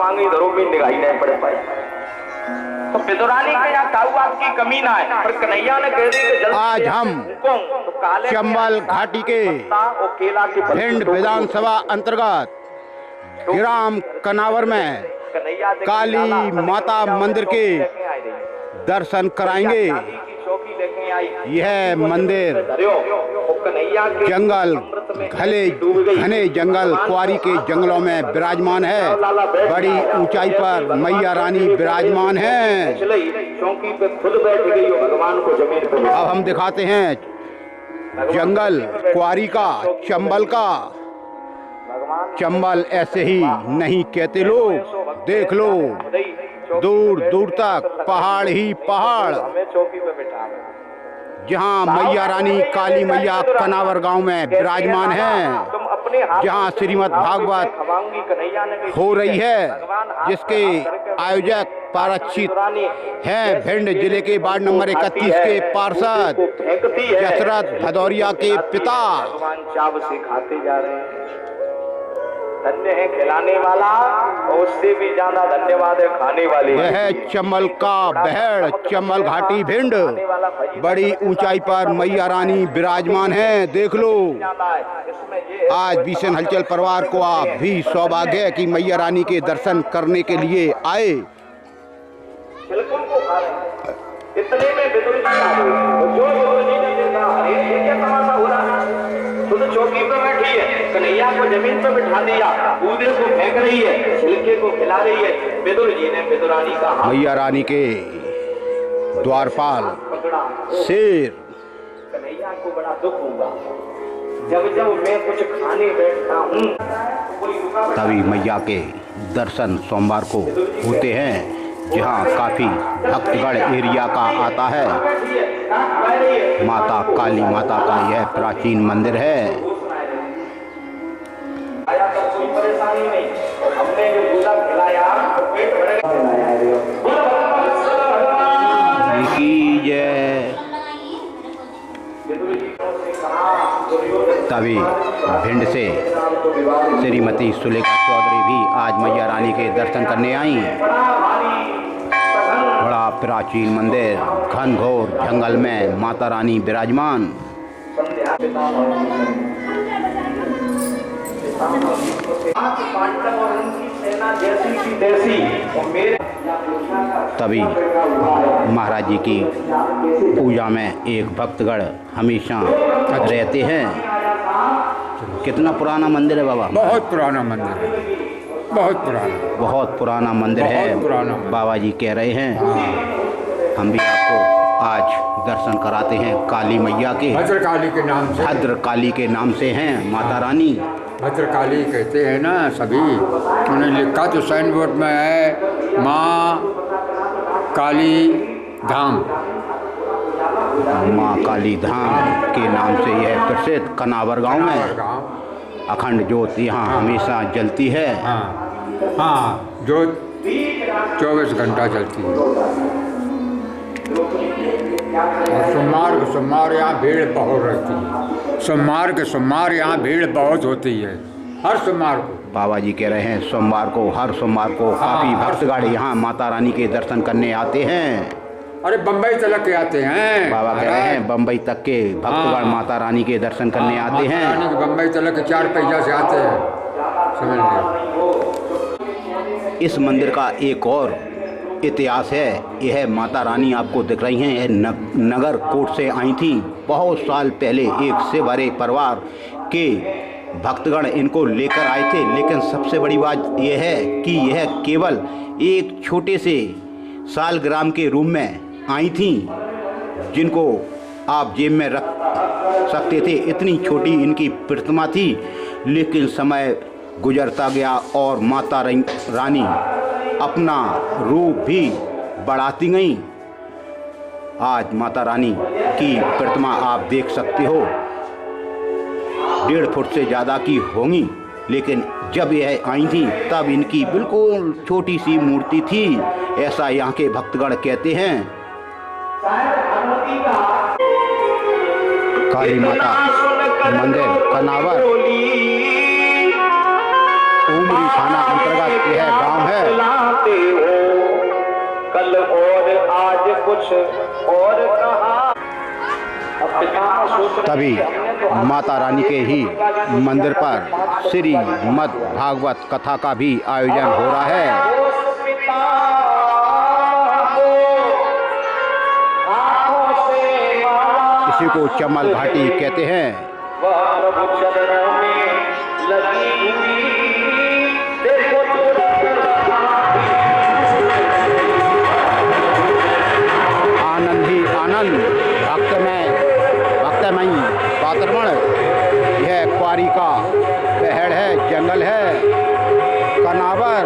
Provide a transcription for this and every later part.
आगे इधरों भी निगाही नहीं पड़ पाई। तो विदुरानी के यहाँ काऊ आपकी कमी ना है, पर कन्हैया ने कह दी कि आज हम चंबल घाटी के भिंड विधानसभा अंतर्गत ग्राम कनावर में काली माता मंदिर के दर्शन कराएंगे। यह मंदिर जंगल घने जंगल क्वारी के जंगलों में विराजमान है। बड़ी ऊंचाई पर मैया रानी विराजमान है। अब हम दिखाते हैं जंगल क्वारी का, चंबल का। चंबल ऐसे ही नहीं कहते लोग, देख लो दूर दूर तक पहाड़ ही पहाड़। जहाँ मैया रानी काली मैया कनावर गांव में विराजमान है, जहाँ श्रीमद् भागवत हो रही है, जिसके आयोजक पारक्षित हैं भिंड जिले के वार्ड नंबर 31 के पार्षद जसरथ भदौरिया के पिता। धन्य है खिलाने वाला और उससे भी ज्यादा धन्यवाद है खाने वाले। यह है चंबल का बहड़, चंबल घाटी भिंड। बड़ी ऊंचाई पर मैया रानी विराजमान है, देख लो। आज बीसन हलचल परिवार को आप भी सौभाग्य है कि मैया रानी के दर्शन करने के लिए आए। इतने में चौकी पे बैठी है, कन्हैया को जमीन पे बिठा दिया, कूदे को फेंक रही है, छिलके को खिला रही है। विदुर जी ने विदुरानी का मैया रानी के द्वारपाल शेर। कन्हैया को बड़ा दुख होगा जब जब मैं कुछ खाने बैठता हूँ। तभी मैया के दर्शन सोमवार को होते हैं, जहाँ काफी भक्तगढ़ एरिया का आता है। माता काली माता का यह प्राचीन मंदिर है। तभी भिंड से श्रीमती सुलेखा चौधरी भी आज मैया रानी के दर्शन करने आई। बड़ा प्राचीन मंदिर, घनघोर जंगल में माता रानी विराजमान। तभी महाराज जी की पूजा में एक भक्तगण हमेशा रहते हैं। कितना पुराना मंदिर है बाबा? बहुत पुराना मंदिर है, बहुत पुराना मंदिर है। बाबा जी कह रहे हैं। हम भी आपको आज दर्शन कराते हैं काली मैया के। भद्रकाली के नाम से, भद्रकाली के नाम से हैं माता रानी। भद्रकाली कहते हैं ना सभी। उन्होंने लिखा तो साइन बोर्ड में है माँ काली धाम। माँ काली धाम के नाम से यह प्रसिद्ध कनावर गांव में अखंड ज्योत यहाँ हमेशा जलती है। हाँ, ज्योत 24 घंटा चलती है। और सोमवार यहाँ भीड़ बहुत रहती है। सोमवार यहाँ भीड़ बहुत होती है, हर सोमवार को। बाबा जी कह रहे हैं सोमवार को, हर सोमवार को काफी भक्तगण यहाँ माता रानी के दर्शन करने आते हैं। अरे बम्बई तक के आते हैं। बाबा कह रहे हैं बम्बई तक के भक्तगण माता रानी के दर्शन करने आते हैं। बम्बई तक के 4 पैसा से आते हैं, समझ लीजिए। इस मंदिर का एक और इतिहास है। यह माता रानी आपको दिख रही हैं, यह नगर कोट से आई थी बहुत साल पहले। एक से बड़े परिवार के भक्तगण इनको लेकर आए थे। लेकिन सबसे बड़ी बात यह है कि यह केवल एक छोटे से सालग्राम के रूप में आई थी, जिनको आप जेब में रख सकते थे। इतनी छोटी इनकी प्रतिमा थी। लेकिन समय गुजरता गया और माता रानी अपना रूप भी बढ़ाती गई। आज माता रानी की प्रतिमा आप देख सकते हो, 1.5 फुट से ज़्यादा की होंगी। लेकिन जब यह आई थी तब इनकी बिल्कुल छोटी सी मूर्ति थी, ऐसा यहाँ के भक्तगण कहते हैं। काली माता मंदिर कनावर उमरी थाना अंतर्गत यह गांव है। लाते हो कल और आज कुछ और कहा। अब पिता सोच रहे तभी हैं, हमने तो हर माता रानी के ही मंदिर पर श्रीमद् भागवत कथा का भी आयोजन हो रहा है। उस पिता को आँखों से मारा, इसी को चमल घाटी कहते हैं। वह प्रभु चरणों में लगी हुई देखो आनंद ही आनंद भक्तमयी वातावरण। यह क्वारी का पहाड़ है, जंगल है, कनावर,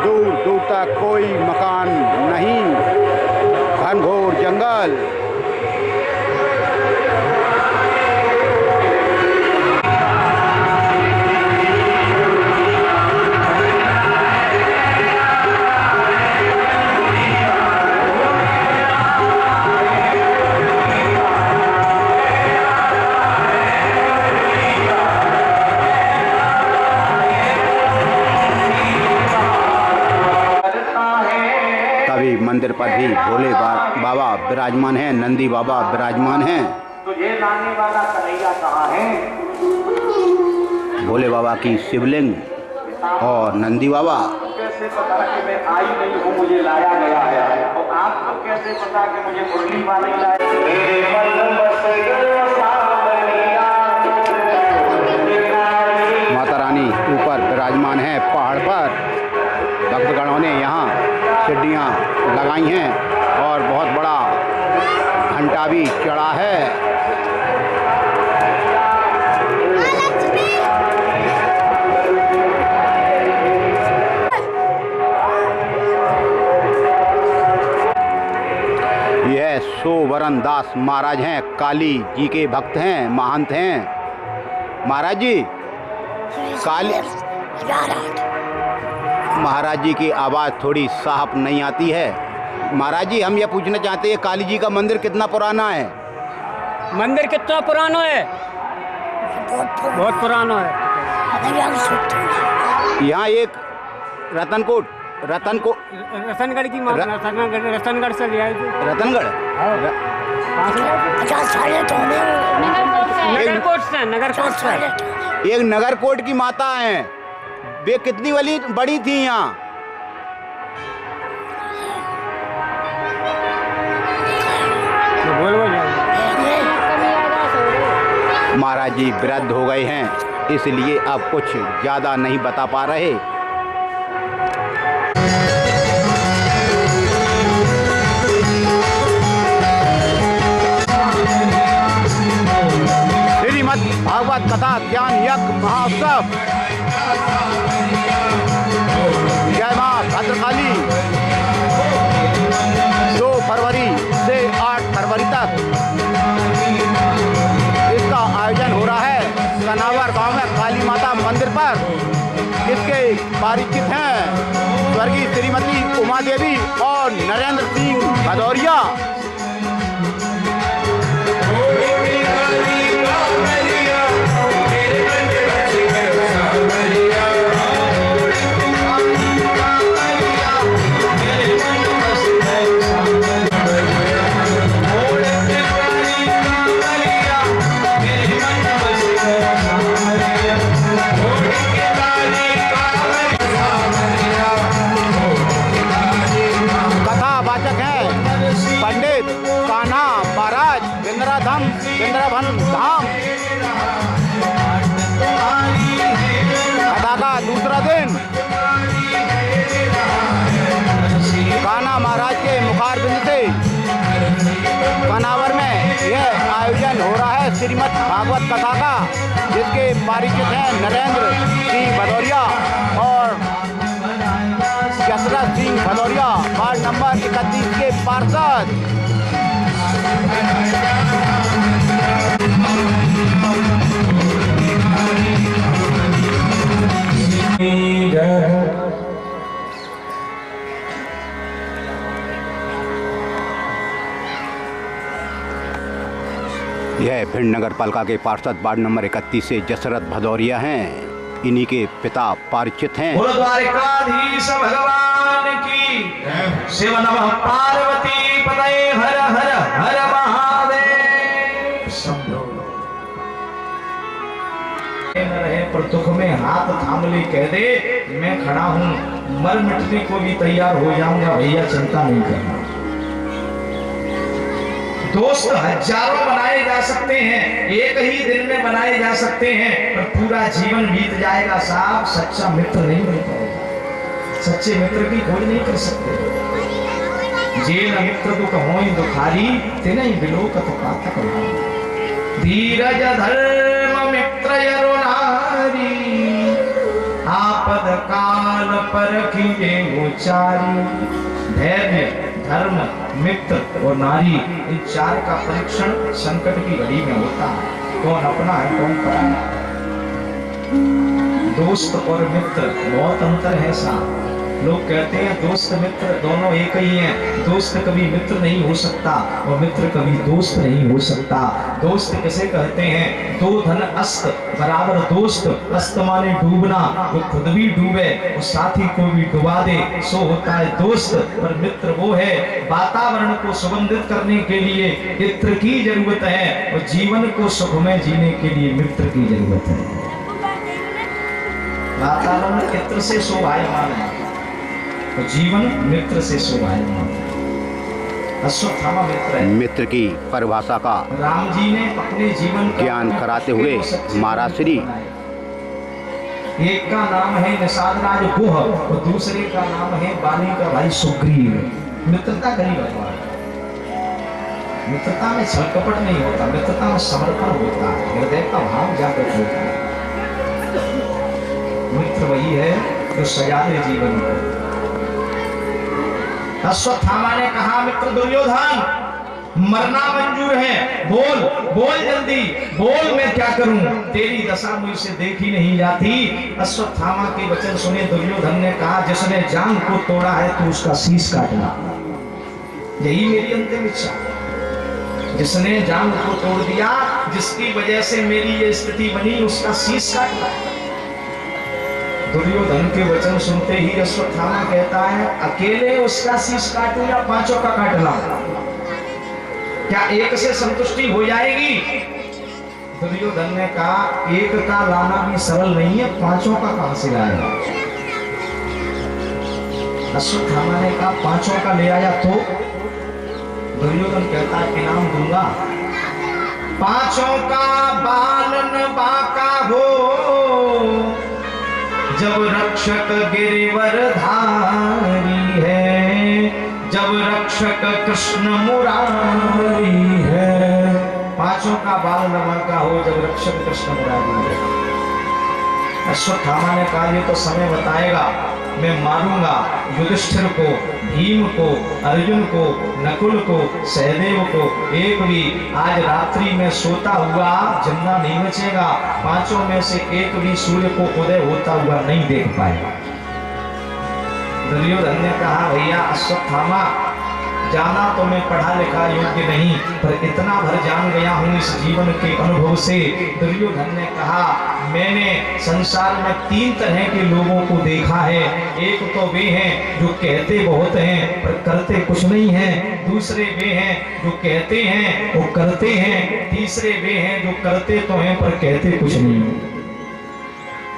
दूर दूर तक कोई मकान नहीं, घनघोर जंगल। तभी मंदिर पर भी भोले बाबा विराजमान हैं, नंदी बाबा विराजमान हैं। तुझे लाने वाला कन्हैया कहाँ है? भोले बाबा की शिवलिंग और नंदी बाबा। कैसे पता कि मैं आई नहीं हूँ, मुझे लाया गया है? और आपको कैसे पता कि मुझे मुरली वाले लाए? मेरे मन बस गया सावरिया। माता रानी ऊपर विराजमान है पहाड़ पर। भक्तगणों ने यहाँ सीढ़ियाँ लगाई हैं और बहुत बड़ा घंटा भी चढ़ा है। यह सोवरन दास महाराज हैं, काली जी के भक्त हैं, महंत हैं। महाराज जी काली महाराज जी की आवाज़ थोड़ी साफ नहीं आती है। महाराज जी हम ये पूछना चाहते हैं, काली जी का मंदिर कितना पुराना है? मंदिर कितना पुराना है? बहुत पुराना है। यहाँ एक रतनगढ़ की माँ, रतनगढ़ से ले आए थे। रतनगढ़ नगरकोट से एक नगरकोट की माता हैं। वे कितनी बड़ी थी यहाँ? महाराज जी वृद्ध हो गए हैं, इसलिए अब कुछ ज़्यादा नहीं बता पा रहे। श्रीमद् भागवत कथा ज्ञान यज्ञ महोत्सव। जय मां भद्रकाली। 2 फरवरी से 8 फरवरी तक इसका आयोजन हो रहा है कनावर गांव में काली माता मंदिर पर। इसके परिचित हैं स्वर्गीय श्रीमती उमा देवी और नरेंद्र सिंह भदौरिया। वृंदावन धाम। कथा का दूसरा दिन कान्हा महाराज के मुखारबिंद से कनावर में यह आयोजन हो रहा है श्रीमद् भागवत कथा का, जिसके परिचित हैं नरेंद्र सिंह भदौरिया और दशरथ सिंह भदौरिया, वार्ड नंबर 31 के पार्षद। यह भिंड नगर पालिका के पार्षद वार्ड नंबर 31 से दशरथ भदौरिया हैं। इन्हीं के पिता परीक्षित हैं। बोलो द्वारिकाधीश भगवान की, शिव नमः पार्वती पतये, हर हर हर महादेव। शंभो न रहे पर दुख में हाथ थाम ले, कह दे मैं खड़ा हूं, मर मिटने को भी तैयार हो जाऊंगा, भैया चिंता नहीं करना। दोस्त हजारों बनाए जा सकते हैं, एक ही दिन में बनाए जा सकते हैं, पर पूरा जीवन बीत जाएगा साहब, सच्चा मित्र नहीं मिल पाएगा। सच्चे मित्र की खोज नहीं कर सकते। जे न मित्र दुख होई दुखारी, तिनहि बिलोकत पातक भारी। धीरज धर्म मित्र यरो नारी, आपद काल परखिए उचारी। धैर्य, धर्म, मित्र और नारी, इन चार का परीक्षण संकट की घड़ी में होता है। कौन अपना है कौन पराया। दोस्त और मित्र बहुत अंतर है साहब। लोग कहते हैं दोस्त मित्र दोनों एक ही हैं। दोस्त कभी मित्र नहीं हो सकता और मित्र कभी दोस्त नहीं हो सकता। दोस्त किसे कहते हैं? दो धन अस्त बराबर दोस्त। अस्त माने डूबना, वो खुद भी डूबे और साथी को भी डुबा दे, सो होता है दोस्त। पर मित्र वो है, वातावरण को सुगंधित करने के लिए इत्र की जरूरत है और जीवन को सुखमय जीने के लिए मित्र की जरूरत है। वातावरण इत्र से शोभायमान है, जीवन मित्र से शोभायमान। अश्वत्थामा मित्र है। मित्र की परिभाषा का राम जी ने अपने जीवन का ज्ञान कराते हुए महाराज श्री, एक का नाम है निषाद राज गुह और दूसरे का नाम है बाली का भाई सुग्रीव। मित्रता करी भगवान। मित्रता में छल कपट नहीं होता, मित्रता में समर्पण होता है, हृदय का भाव जागृत होता है। मित्र वही है जो सजा दे जीवन को। अश्वत्थामा ने कहा मित्र दुर्योधन मरना मंजूर है, बोल बोल जल्दी बोल, मैं क्या करूं, तेरी दशा मुझसे देखी नहीं जाती। अश्वत्थामा के वचन सुने दुर्योधन ने कहा जिसने जांग को तोड़ा है तो उसका शीश काटना, यही मेरी अंतिम इच्छा। जिसने जांग को तोड़ दिया, जिसकी वजह से मेरी ये स्थिति बनी, उसका शीश काटना। दुर्योधन के वचन सुनते ही अश्वत्थामा कहता है अकेले उसका शीश काटूं या पांचों का काट लाऊं? क्या एक से संतुष्टि हो जाएगी? दुर्योधन ने कहा एक का लाना भी सरल नहीं है, पांचों का कहां से लाएगा? अश्वत्थामा ने कहा पांचों का ले आया तो? दुर्योधन कहता है इनाम दूंगा। पांचों का बालन बाका हो, जब रक्षक गिरिवर धारी है, जब रक्षक कृष्ण मुरारी है। पांचों का बाल नमका हो जब रक्षक कृष्ण मुरारी है। अश्वत्थामा ने कहा ये तो समय बताएगा, मैं मारूंगा युधिष्ठिर को, भीम को, अर्जुन को, नकुल को, सहदेव को। एक भी आज रात्रि में सोता हुआ जिंदा नहीं बचेगा। पांचों में से एक भी सूर्य को उदय होता हुआ नहीं देख पाएगा। दुर्योधन ने कहा भैया अश्वत्थामा, जाना तो मैं पढ़ा लिखा योग्य नहीं, पर इतना भर जान गया हूं इस जीवन के अनुभव से। दुर्योधन ने कहा मैंने संसार में तीन तरह के लोगों को देखा है। एक तो वे हैं जो कहते बहुत हैं पर करते कुछ नहीं हैं, दूसरे वे हैं जो कहते हैं वो करते हैं, तीसरे वे हैं जो करते तो हैं पर कहते कुछ नहीं हैं।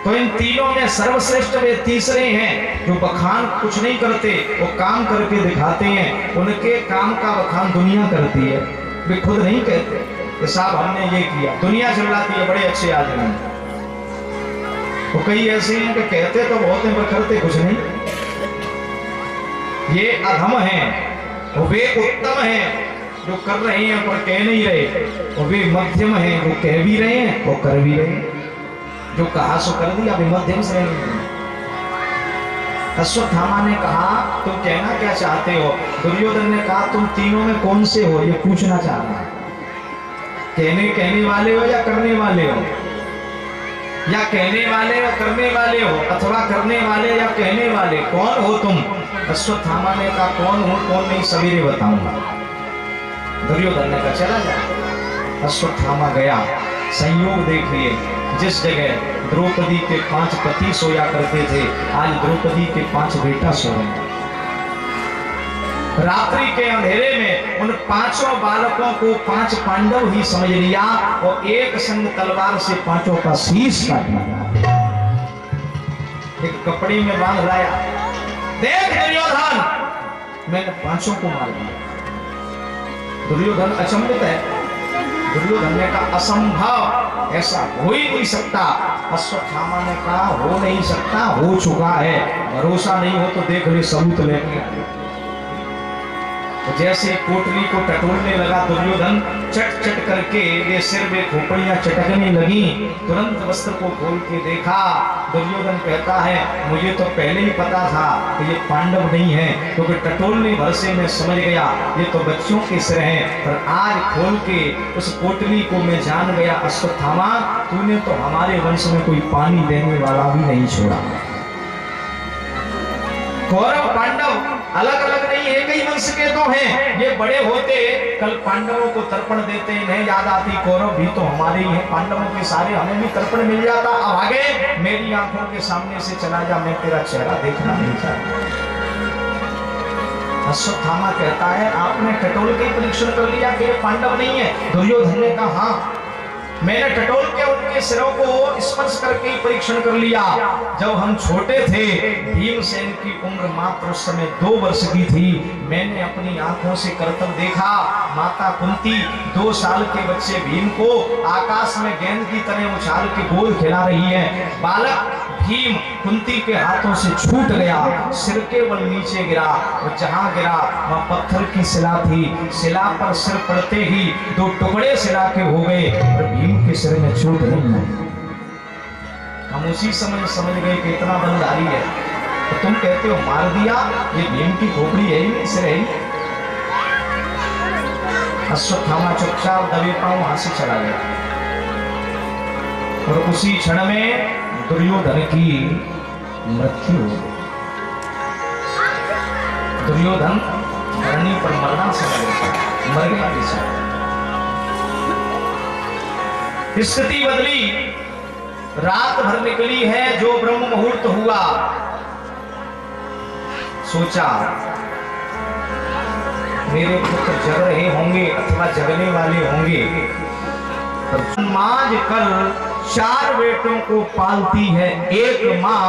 तो इन तीनों में सर्वश्रेष्ठ वे तीसरे हैं जो बखान कुछ नहीं करते, वो काम करके दिखाते हैं। उनके काम का बखान दुनिया करती है, वे खुद नहीं कहते कि साहब हमने ये किया। दुनिया चिल्लाती है बड़े अच्छे आदमी। तो कई ऐसे हैं कि कहते तो बहुत हैं पर करते कुछ नहीं। ये अधम हैं, वे उत्तम हैं जो कर रहे हैं पर कह नहीं रहे, और वे मध्यम हैं जो कह भी रहे हैं और कर भी रहे हैं। जो कहा सो कर दिया, अभी मध्यम से नहीं। अश्वत्थामा ने कहा तुम कहना क्या चाहते हो? दुर्योधन ने कहा तुम तीनों में कौन से हो ये पूछना चाह रहा है। कहने वाले हो या करने वाले हो, या कहने वाले और करने वाले हो, अथवा करने वाले या कहने वाले, कौन हो तुम? अश्वत्थामा ने कहा कौन हो कौन नहीं सवेरे बताऊंगा। दुर्योधन ने कहा चला जा। अश्वत्थामा गया। संयोग देखिए जिस जगह द्रौपदी के 5 पति सोया करते थे, आज द्रौपदी के 5 बेटा सो रहे हैं। रात्रि के अंधेरे में उन 5 बालकों को 5 पांडव ही समझ लिया और एक संग तलवार से 5 का शीश काट दिया, एक कपड़े में बांध लाया। देख दुर्योधन, मैंने 5 को मार दिया। दुर्योधन अचंभित है। दुर्योधन ने कहा असंभव, ऐसा हो ही नहीं सकता। अश्वत्थामा ने कहा हो नहीं सकता, हो चुका है। भरोसा नहीं हो तो देख ले, सबूत लेके। तो जैसे कोटली को टटोलने लगा दुर्योधन, चट चट करके ये सिर में खोपड़ियां चटकने लगी। तुरंत वस्त्र को खोल के देखा। दुर्योधन कहता है मुझे तो पहले ही पता था कि ये पांडव नहीं है, क्योंकि टटोलने भर से मैं समझ गया ये तो बच्चों के सिर हैं। पर आज खोल के उस कोटली को मैं जान गया, अश्वत्थामा तूने तो हमारे वंश में कोई पानी देने वाला भी नहीं छोड़ा। कौरव पांडव अलग अलग नहीं, एक ही वंश के तो हैं। ये बड़े होते कल पांडवों को तर्पण देते, इन्हें याद आती कौरव भी तो हमारे ही हैं, पांडवों के सारे हमें भी तर्पण मिल जाता। अब आगे मेरी आंखों के सामने से चला जा, मैं तेरा चेहरा देखना नहीं चाहता। अश्वत्थामा कहता है आपने टटोल के परीक्षण कर लिया कि ये पांडव नहीं है? दुर्योधन ने कहा हाँ, मैंने टटोल के उनके सिरों को स्पर्श करके ही परीक्षण कर लिया। जब हम छोटे थे, भीमसेन की उम्र मात्र उस समय 2 वर्ष की थी। मैंने अपनी आंखों से करतब देखा, माता कुंती 2 साल के बच्चे भीम को आकाश में गेंद की तरह उछाल के गोल खिला रही है। बालक भीम कुंती के हाथों से छूट गया, सिर के बल नीचे गिरा और जहां गिरा वहां पत्थर की शिला थी। शिला पर सिर पड़ते ही 2 टुकड़े शिला के हो गए और भीम के सिर में चोट नहीं आई। हम उसी समय समझ गए कि इतना बलधारी है। तो तुम कहते हो मार दिया, ये भीम की खोपड़ी है ही नहीं, सिर है ही। अश्वत्थामा चुपचाप दबे पांव वहां से चला गया और उसी क्षण में दुर्योधन की मृत्यु हो गई। दुर्योधन धरनी पर मरना समझ गया, मर गया बेचारा। स्थिति बदली, रात भर निकली है, जो ब्रह्म मुहूर्त हुआ, सोचा मेरे पुत्र जग रहे होंगे अथवा जगने वाले होंगे। माज कर 4 बेटों को पालती है एक माँ,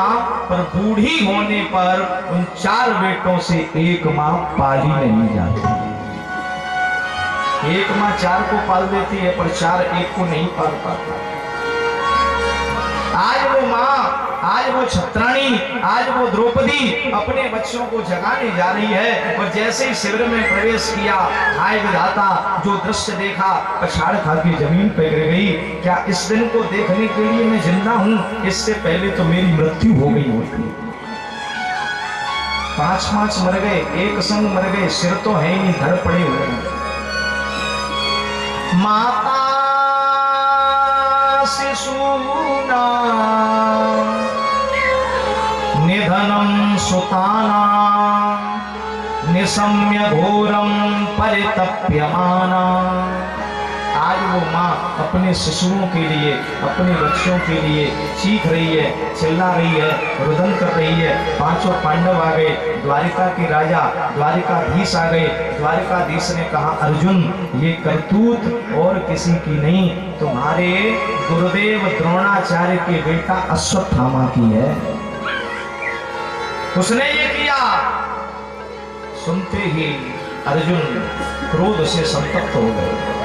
पर बूढ़ी होने पर उन 4 बेटों से एक माँ पाली नहीं जाती। एक माँ 4 को पाल देती है, पर 4 एक को नहीं पाल पाता। आज वो माँ, आज वो छत्राणी, आज वो द्रौपदी अपने बच्चों को जगाने जा रही है। और जैसे ही शिविर में प्रवेश किया, हाय विधाता, जो दृश्य देखा पछाड़ खा के जमीन पर गिर गई। क्या इस दिन को देखने के लिए मैं जिंदा हूं? इससे पहले तो मेरी मृत्यु हो गई होती। 5 मर गए, एक संग मर गए, सिर तो है ही नहीं, धड़ पड़े हुए हैं। माता शिशूना निधनम सुताना निशम्य घोरम परितप्यमाना। आज वो माँ अपने शिशुओं के लिए, अपने बच्चों के लिए चीख रही है, चिल्ला रही है, रुदन कर रही है। 5 पांडव आ गए, द्वारिका के राजा द्वारिकाधीश आ गए। द्वारिकाधीश ने कहा अर्जुन, ये करतूत और किसी की नहीं, तुम्हारे गुरुदेव द्रोणाचार्य के बेटा अश्वत्थामा की है, उसने ये किया। सुनते ही अर्जुन क्रोध से संतप्त हो गए।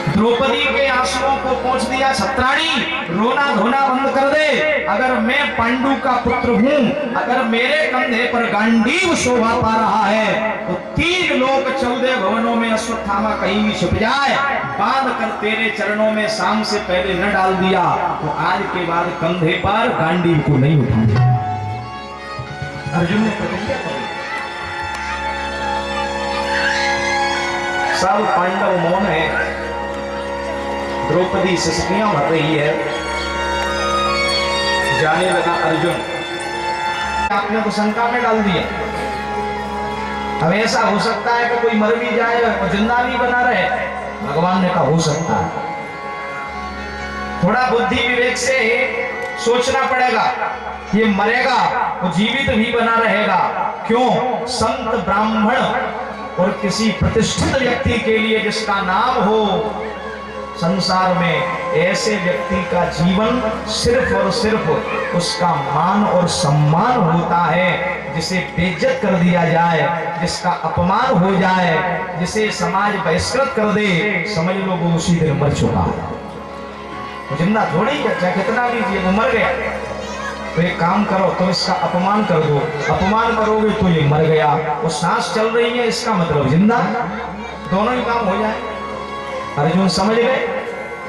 द्रौपदी के आंसुओं को पहुंच दिया, छत्राणी रोना धोना बंद कर दे। अगर मैं पांडु का पुत्र हूं, अगर मेरे कंधे पर गांडीव शोभा पा रहा है, तो 3 लोक 14 भवनों में अश्वत्थामा कहीं भी छिप जाए, बांध कर तेरे चरणों में शाम से पहले न डाल दिया तो आज के बाद कंधे पर गांडीव को नहीं उठाऊंगा। अर्जुन ने प्रतिज्ञा कर ली। सब पांडव मौन है, द्रौपदी सिसकियां भर रही है। जाने लगा अर्जुन, आपने तो शंका में डाल दिया। अब ऐसा हो सकता है कि कोई मर भी जाए और जिंदा भी बना रहे। भगवान ने कहा हो सकता है। थोड़ा बुद्धि विवेक से सोचना पड़ेगा। ये मरेगा वो जीवित भी बना रहेगा। क्यों? संत ब्राह्मण और किसी प्रतिष्ठित व्यक्ति के लिए जिसका नाम हो संसार में, ऐसे व्यक्ति का जीवन सिर्फ और सिर्फ उसका मान और सम्मान होता है। जिसे बेइज्जत कर दिया जाए, जिसका अपमान हो जाए, जिसे समाज बहिष्कृत कर दे, समझ लो वो उसी दिन मर चुका है। वो जिंदा थोड़ी है, चाहे कितना लीजिए, वो मर गया। तो एक काम करो, तुम इसका अपमान कर दो, अपमान करोगे तो ये मर गया। वो सांस चल रही है, इसका मतलब जिंदा, दोनों ही काम हो जाए। अर्जुन समझ गए।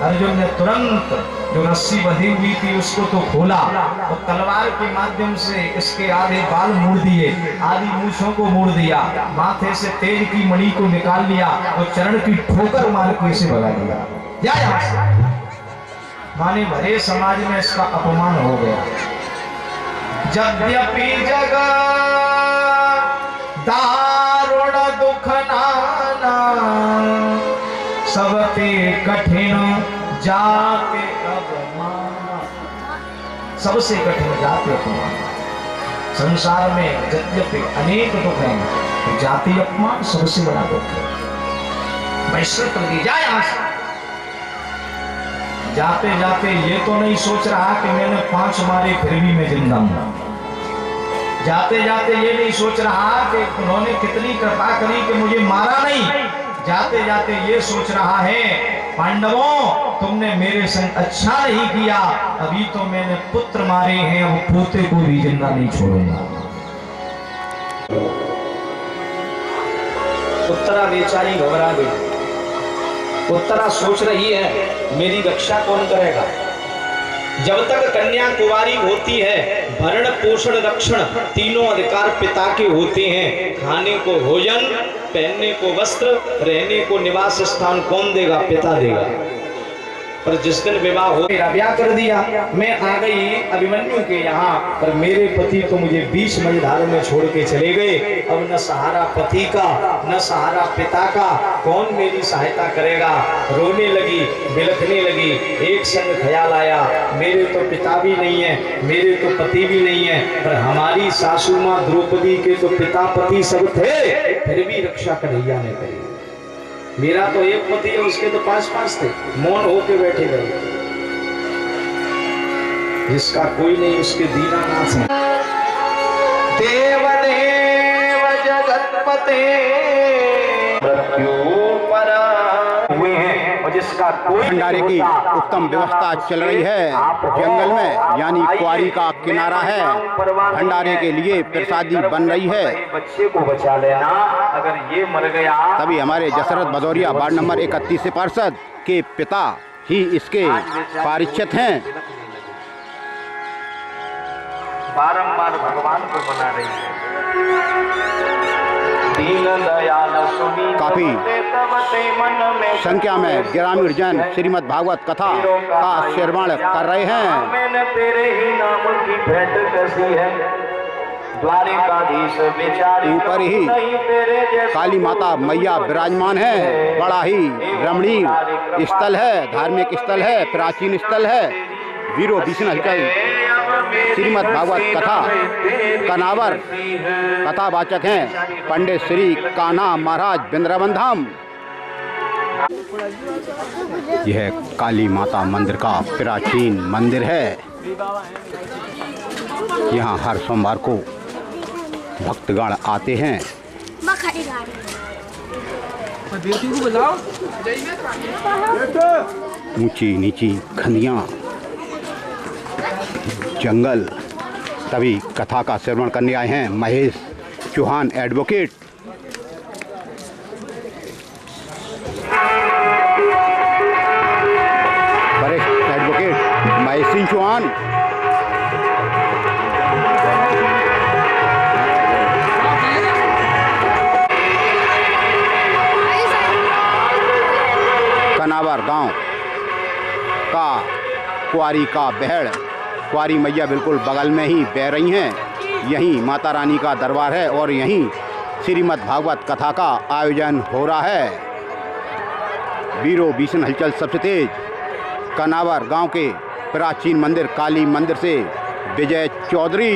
अर्जुन ने तुरंत जो रस्सी बंधी हुई थी उसको तो खोला और तलवार के माध्यम से इसके आधे बाल मोड़ दिए, आधी मूछों को मोड़ दिया, माथे से तेज की मणि को निकाल लिया और चरण की ठोकर मार के इसे भगा दिया। यहाँ से माने भरे समाज में इसका अपमान हो गया। यद्यपि जग दारुण दुख नाना, सबते कठिन जाते अपमान। सबसे कठिन जाति अपमान। संसार में यद्यपि अनेक दुख हैं, जाति अपमान सबसे बड़ा दुख है। बहिष्कृत कर दी जाए यहाँ से। जाते जाते ये तो नहीं सोच रहा कि मैंने 5 मारे फिर भी मैं जिंदा हूं। जाते जाते ये नहीं सोच रहा कि उन्होंने कितनी कृपा करी कि मुझे मारा नहीं। जाते जाते ये सोच रहा है, पांडवों तुमने मेरे संग अच्छा नहीं किया, अभी तो मैंने पुत्र मारे हैं, वो पोते को भी जिंदा नहीं छोड़ूंगा। उत्तरा बेचारी घबरा गई। उत्तरा सोच रही है मेरी रक्षा कौन करेगा। जब तक कन्या कुंवारी होती है, भरण पोषण रक्षण तीनों अधिकार पिता के होते हैं। खाने को भोजन, पहनने को वस्त्र, रहने को निवास स्थान कौन देगा? पिता देगा। पर जिस दिन विवाह हो, मेरा ब्याह कर दिया, मैं आ गई अभिमन्यु के यहाँ, पर मेरे पति तो मुझे 20 मझधार में छोड़ के चले गए। अब न सहारा पति का, न सहारा पिता का, कौन मेरी सहायता करेगा? रोने लगी, बिलखने लगी। एक संग ख्याल आया, मेरे तो पिता भी नहीं है, मेरे तो पति भी नहीं है, पर हमारी सासू माँ द्रौपदी के तो पिता पति सब थे, फिर भी रक्षा कन्हैया ने करी। मेरा तो एक पति है, उसके तो 5 थे, मौन होके बैठे गए। जिसका कोई नहीं उसके दीनानाथ हैं। देवदेव जगतपते मृत्यु पर हुए हैं, और जिसका कोई भंडारे की उत्तम व्यवस्था चल रही है। जंगल में यानी क्वारी का किनारा है, भंडारे के लिए प्रसादी बन रही है। बच्चे को बचा लेना, अगर ये मर गया। तभी हमारे जसरत भदौरिया वार्ड नंबर 31 से पार्षद के पिता ही इसके पारिच्छद हैं। बारंबार भगवान को मना रही है। काफी संख्या में ग्रामीण जन श्रीमद् भागवत कथा का श्रवण कर रहे हैं। मैंने तेरे ही नाम की भेंट कसी है, द्वारिकाधीश बेचारी ऊपर ही काली माता मैया विराजमान है। बड़ा ही रमणीय स्थल है, धार्मिक स्थल है, प्राचीन स्थल है। वीरो भीषण हलचल श्रीमद् भागवत कथा कनावर कथावाचक हैं पंडित श्री कान्हा महाराज वृंदावन धाम। यह काली माता मंदिर का प्राचीन मंदिर है। यहाँ हर सोमवार को भक्तगण आते हैं। ऊंची नीची खंदियाँ, जंगल। तभी कथा का श्रवण करने आए हैं महेश चौहान एडवोकेट। वरिष्ठ एडवोकेट महेश सिंह चौहान। कनावर गांव का क्वारी का बहड़, क्वारी मैया बिल्कुल बगल में ही बह रही हैं। यहीं माता रानी का दरबार है और यहीं श्रीमद् भागवत कथा का आयोजन हो रहा है। वीरो भीषण हलचल सबसे तेज कनावर गांव के प्राचीन मंदिर काली मंदिर से विजय चौधरी।